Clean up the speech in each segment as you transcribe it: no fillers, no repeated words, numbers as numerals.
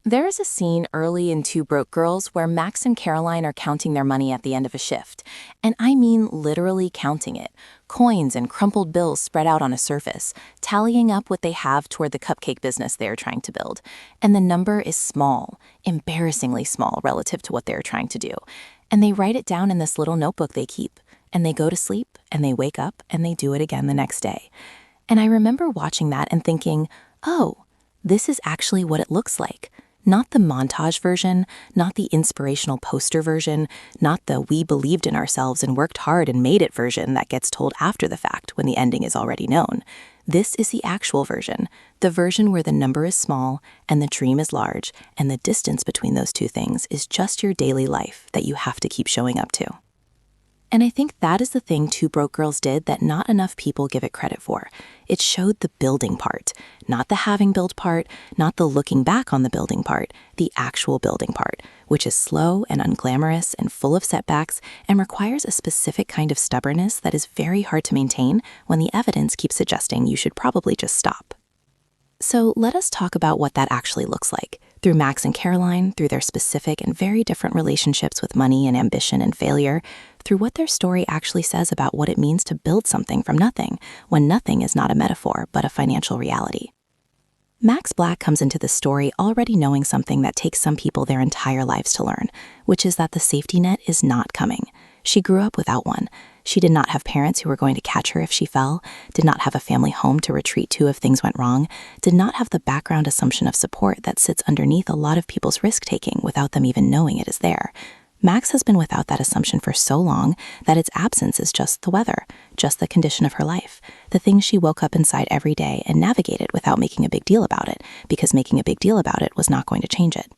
There is a scene early in Two Broke Girls where Max and Caroline are counting their money at the end of a shift. And I mean literally counting it. Coins and crumpled bills spread out on a surface, tallying up what they have toward the cupcake business they are trying to build. And the number is small, embarrassingly small relative to what they are trying to do. And they write it down in this little notebook they keep. And they go to sleep, and they wake up, and they do it again the next day. And I remember watching that and thinking, oh, this is actually what it looks like. Not the montage version, not the inspirational poster version, not the we believed in ourselves and worked hard and made it version that gets told after the fact when the ending is already known. This is the actual version, the version where the number is small and the dream is large, and the distance between those two things is just your daily life that you have to keep showing up to. And I think that is the thing Two Broke Girls did that not enough people give it credit for. It showed the building part, not the having built part, not the looking back on the building part, the actual building part, which is slow and unglamorous and full of setbacks and requires a specific kind of stubbornness that is very hard to maintain when the evidence keeps suggesting you should probably just stop. So let us talk about what that actually looks like, through Max and Caroline, through their specific and very different relationships with money and ambition and failure, through what their story actually says about what it means to build something from nothing, when nothing is not a metaphor but a financial reality. Max Black comes into the story already knowing something that takes some people their entire lives to learn, which is that the safety net is not coming. She grew up without one. She did not have parents who were going to catch her if she fell, did not have a family home to retreat to if things went wrong, did not have the background assumption of support that sits underneath a lot of people's risk-taking without them even knowing it is there. Max has been without that assumption for so long that its absence is just the weather, just the condition of her life, the things she woke up inside every day and navigated without making a big deal about it, because making a big deal about it was not going to change it.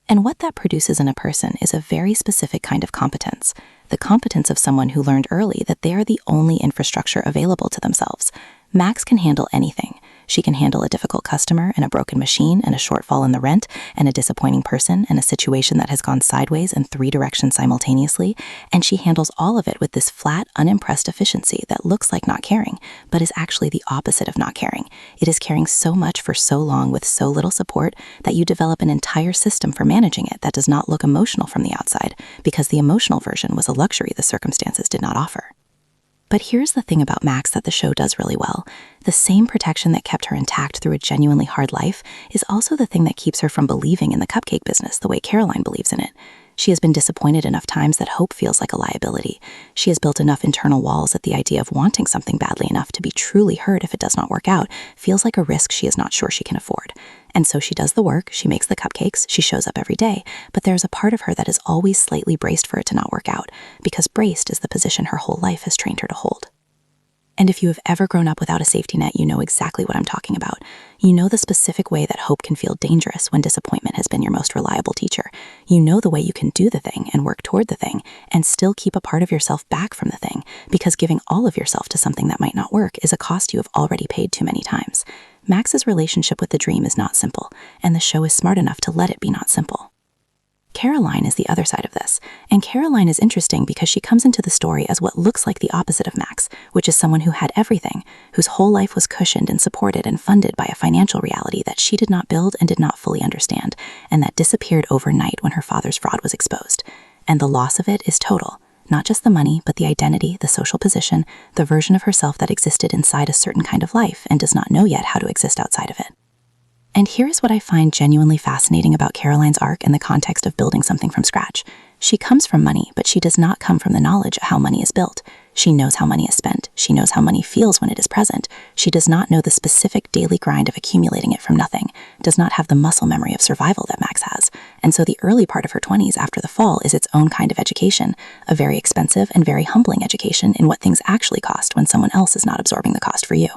And what that produces in a person is a very specific kind of competence, the competence of someone who learned early that they are the only infrastructure available to themselves. Max can handle anything. She can handle a difficult customer and a broken machine and a shortfall in the rent and a disappointing person and a situation that has gone sideways in 3 directions simultaneously, and she handles all of it with this flat, unimpressed efficiency that looks like not caring, but is actually the opposite of not caring. It is caring so much for so long with so little support that you develop an entire system for managing it that does not look emotional from the outside, because the emotional version was a luxury the circumstances did not offer. But here's the thing about Max that the show does really well. The same protection that kept her intact through a genuinely hard life is also the thing that keeps her from believing in the cupcake business the way Caroline believes in it. She has been disappointed enough times that hope feels like a liability. She has built enough internal walls that the idea of wanting something badly enough to be truly hurt if it does not work out feels like a risk she is not sure she can afford. And so she does the work, she makes the cupcakes, she shows up every day, but there's a part of her that is always slightly braced for it to not work out, because braced is the position her whole life has trained her to hold. And if you have ever grown up without a safety net, you know exactly what I'm talking about. You know the specific way that hope can feel dangerous when disappointment has been your most reliable teacher. You know the way you can do the thing and work toward the thing and still keep a part of yourself back from the thing, because giving all of yourself to something that might not work is a cost you have already paid too many times. Max's relationship with the dream is not simple, and the show is smart enough to let it be not simple. Caroline is the other side of this, and Caroline is interesting because she comes into the story as what looks like the opposite of Max, which is someone who had everything, whose whole life was cushioned and supported and funded by a financial reality that she did not build and did not fully understand, and that disappeared overnight when her father's fraud was exposed. And the loss of it is total. Not just the money, but the identity, the social position, the version of herself that existed inside a certain kind of life and does not know yet how to exist outside of it. And here is what I find genuinely fascinating about Caroline's arc in the context of building something from scratch. She comes from money, but she does not come from the knowledge of how money is built. She knows how money is spent. She knows how money feels when it is present. She does not know the specific daily grind of accumulating it from nothing, does not have the muscle memory of survival that Max has. And so the early part of her 20s after the fall is its own kind of education, a very expensive and very humbling education in what things actually cost when someone else is not absorbing the cost for you.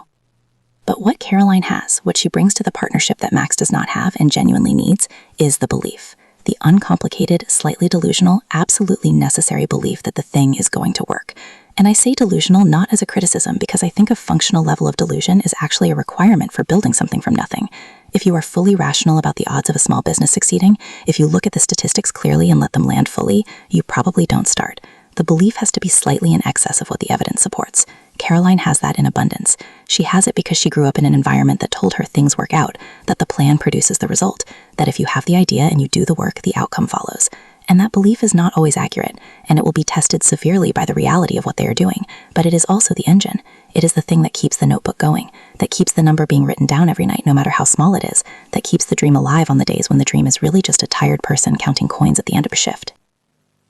But what Caroline has, what she brings to the partnership that Max does not have and genuinely needs, is the belief. The uncomplicated, slightly delusional, absolutely necessary belief that the thing is going to work. And I say delusional not as a criticism, because I think a functional level of delusion is actually a requirement for building something from nothing. If you are fully rational about the odds of a small business succeeding, if you look at the statistics clearly and let them land fully, you probably don't start. The belief has to be slightly in excess of what the evidence supports. Caroline has that in abundance. She has it because she grew up in an environment that told her things work out, that the plan produces the result, that if you have the idea and you do the work, the outcome follows. And that belief is not always accurate, and it will be tested severely by the reality of what they are doing, but it is also the engine. It is the thing that keeps the notebook going, that keeps the number being written down every night, no matter how small it is, that keeps the dream alive on the days when the dream is really just a tired person counting coins at the end of a shift.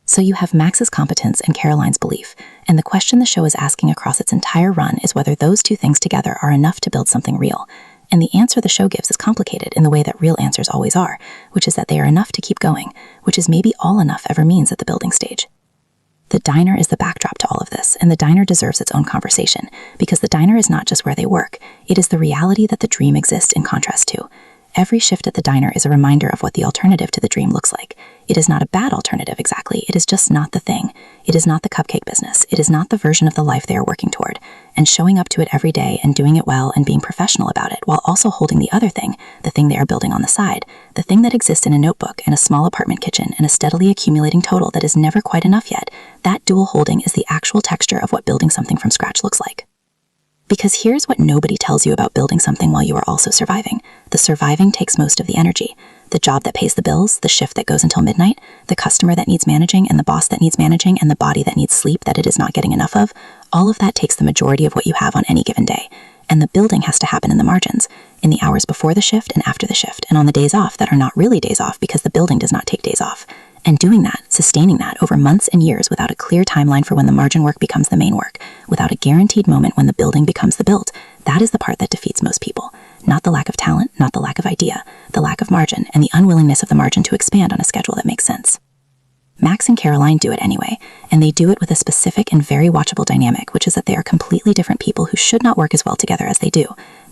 So you have Max's competence and Caroline's belief, and the question the show is asking across its entire run is whether those two things together are enough to build something real. And the answer the show gives is complicated in the way that real answers always are, which is that they are enough to keep going, which is maybe all enough ever means at the building stage. The diner is the backdrop to all of this, and the diner deserves its own conversation, because the diner is not just where they work, it is the reality that the dream exists in contrast to. Every shift at the diner is a reminder of what the alternative to the dream looks like. It is not a bad alternative exactly, it is just not the thing. It is not the cupcake business, it is not the version of the life they are working toward. And showing up to it every day and doing it well and being professional about it, while also holding the other thing, the thing they are building on the side, the thing that exists in a notebook, in a small apartment kitchen, and a steadily accumulating total that is never quite enough yet, that dual holding is the actual texture of what building something from scratch looks like. Because here's what nobody tells you about building something while you are also surviving. The surviving takes most of the energy. The job that pays the bills, the shift that goes until midnight, the customer that needs managing, and the boss that needs managing, and the body that needs sleep that it is not getting enough of, all of that takes the majority of what you have on any given day. And the building has to happen in the margins, in the hours before the shift and after the shift, and on the days off that are not really days off because the building does not take days off. And doing that, sustaining that over months and years without a clear timeline for when the margin work becomes the main work, without a guaranteed moment when the building becomes the built, that is the part that defeats most people. Not the lack of talent, not the lack of idea, the lack of margin, and the unwillingness of the margin to expand on a schedule that makes sense. Max and Caroline do it anyway, and they do it with a specific and very watchable dynamic, which is that they are completely different people who should not work as well together as they do.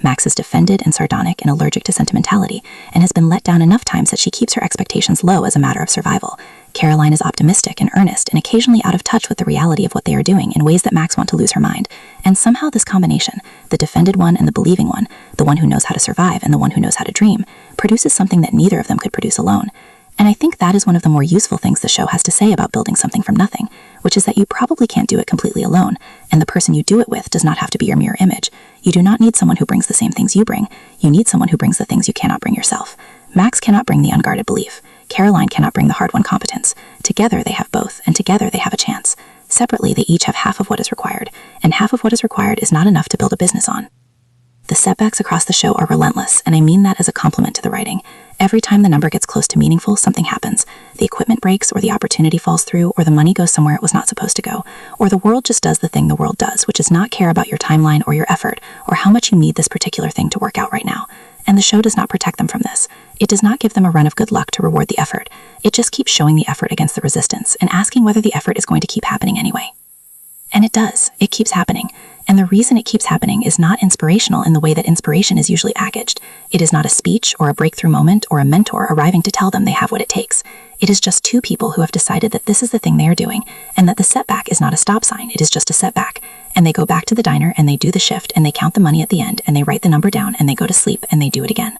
Max is defended and sardonic and allergic to sentimentality, and has been let down enough times that she keeps her expectations low as a matter of survival. Caroline is optimistic and earnest and occasionally out of touch with the reality of what they are doing in ways that Max want to lose her mind. And somehow this combination, the defended one and the believing one, the one who knows how to survive and the one who knows how to dream, produces something that neither of them could produce alone. And I think that is one of the more useful things the show has to say about building something from nothing, which is that you probably can't do it completely alone, and the person you do it with does not have to be your mirror image. You do not need someone who brings the same things you bring. You need someone who brings the things you cannot bring yourself. Max cannot bring the unguarded belief. Caroline cannot bring the hard-won competence. Together they have both, and together they have a chance. Separately, they each have half of what is required, and half of what is required is not enough to build a business on. The setbacks across the show are relentless, and I mean that as a compliment to the writing. Every time the number gets close to meaningful, something happens. The equipment breaks, or the opportunity falls through, or the money goes somewhere it was not supposed to go, or the world just does the thing the world does, which is not care about your timeline or your effort, or how much you need this particular thing to work out right now. And the show does not protect them from this. It does not give them a run of good luck to reward the effort. It just keeps showing the effort against the resistance, and asking whether the effort is going to keep happening anyway. And it does. It keeps happening. And the reason it keeps happening is not inspirational in the way that inspiration is usually packaged. It is not a speech or a breakthrough moment or a mentor arriving to tell them they have what it takes. It is just two people who have decided that this is the thing they are doing, and that the setback is not a stop sign, it is just a setback. And they go back to the diner and they do the shift and they count the money at the end and they write the number down and they go to sleep and they do it again.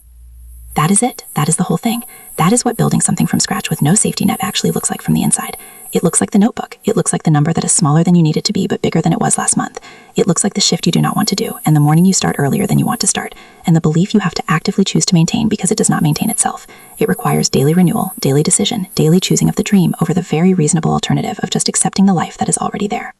That is it. That is the whole thing. That is what building something from scratch with no safety net actually looks like from the inside. It looks like the notebook. It looks like the number that is smaller than you need it to be, but bigger than it was last month. It looks like the shift you do not want to do, and the morning you start earlier than you want to start, and the belief you have to actively choose to maintain because it does not maintain itself. It requires daily renewal, daily decision, daily choosing of the dream over the very reasonable alternative of just accepting the life that is already there.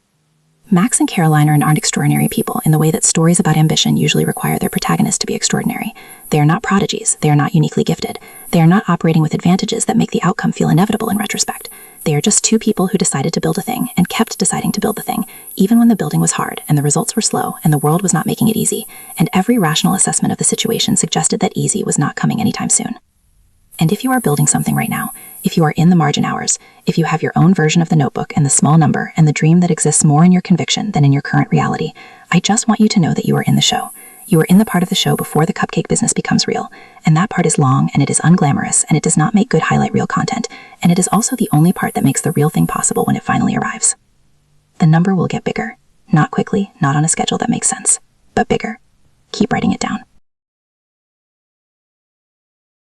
Max and Caroline aren't extraordinary people in the way that stories about ambition usually require their protagonist to be extraordinary. They are not prodigies. They are not uniquely gifted. They are not operating with advantages that make the outcome feel inevitable in retrospect. They are just two people who decided to build a thing and kept deciding to build the thing, even when the building was hard and the results were slow and the world was not making it easy, and every rational assessment of the situation suggested that easy was not coming anytime soon. And if you are building something right now, if you are in the margin hours, if you have your own version of the notebook and the small number and the dream that exists more in your conviction than in your current reality, I just want you to know that you are in the show. You are in the part of the show before the cupcake business becomes real, and that part is long and it is unglamorous and it does not make good highlight reel content, and it is also the only part that makes the real thing possible when it finally arrives. The number will get bigger. Not quickly, not on a schedule that makes sense, but bigger. Keep writing it down.